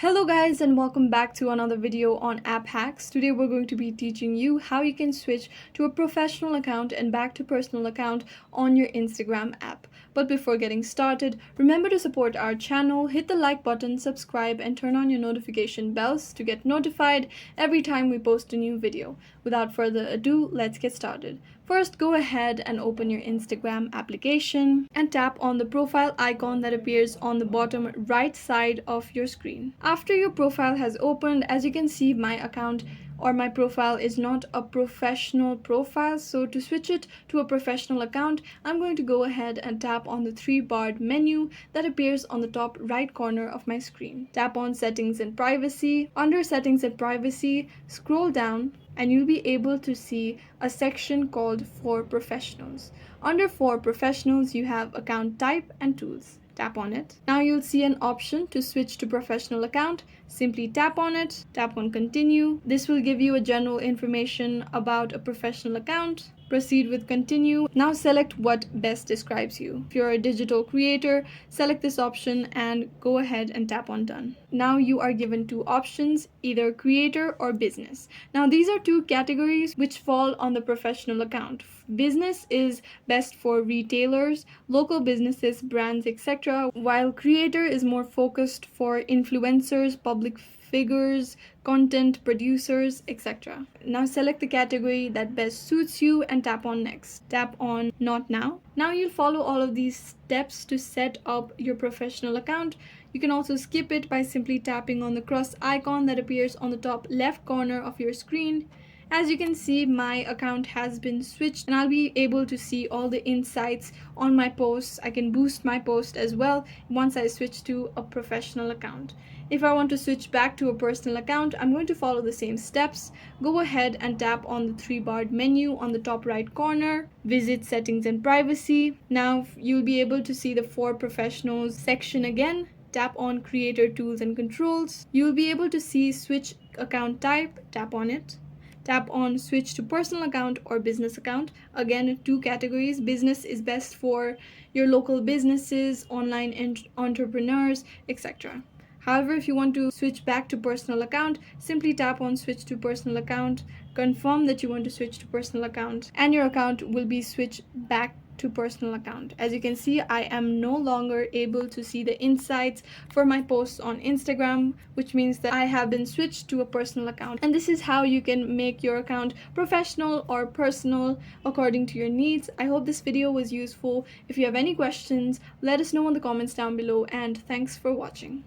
Hello guys and welcome back to another video on app hacks. Today we're going to be teaching you how you can switch to a professional account and back to personal account on your Instagram app. But before getting started, remember to support our channel, hit the like button, subscribe and turn on your notification bells to get notified every time we post a new video. Without further ado, let's get started. First, go ahead and open your Instagram application and tap on the profile icon that appears on the bottom right side of your screen. After your profile has opened, as you can see, my account or my profile is not a professional profile. So to switch it to a professional account, I'm going to go ahead and tap on the three-barred menu that appears on the top right corner of my screen. Tap on Settings and Privacy. Under Settings and Privacy, scroll down and you'll be able to see a section called For Professionals. Under For Professionals, you have Account Type and Tools. Tap on it. Now you'll see an option to switch to professional account. Simply tap on it, tap on Continue. This will give you a general information about a professional account. Proceed with Continue. Now select what best describes you. If you're a digital creator, select this option and go ahead and tap on Done. Now you are given two options, either creator or business. Now these are two categories which fall on the professional account. Business is best for retailers, local businesses, brands, etc., while creator is more focused for influencers, public figures, content producers, etc. Now select the category that best suits you and tap on Next. Tap on Not Now. Now you'll follow all of these steps to set up your professional account. You can also skip it by simply tapping on the cross icon that appears on the top left corner of your screen. As you can see, my account has been switched and I'll be able to see all the insights on my posts. I can boost my post as well once I switch to a professional account. If I want to switch back to a personal account, I'm going to follow the same steps. Go ahead and tap on the three-barred menu on the top right corner. Visit Settings and Privacy. Now you'll be able to see the For Professionals section again. Tap on Creator Tools and Controls. You'll be able to see Switch Account Type. Tap on it. Tap on Switch to Personal Account or Business Account. Again, two categories. Business is best for your local businesses, online entrepreneurs, etc. However, if you want to switch back to personal account, simply tap on Switch to Personal Account, confirm that you want to switch to personal account, and your account will be switched back to personal account. As you can see, I am no longer able to see the insights for my posts on Instagram, which means that I have been switched to a personal account. And this is how you can make your account professional or personal according to your needs. I hope this video was useful. If you have any questions, let us know in the comments down below, and thanks for watching.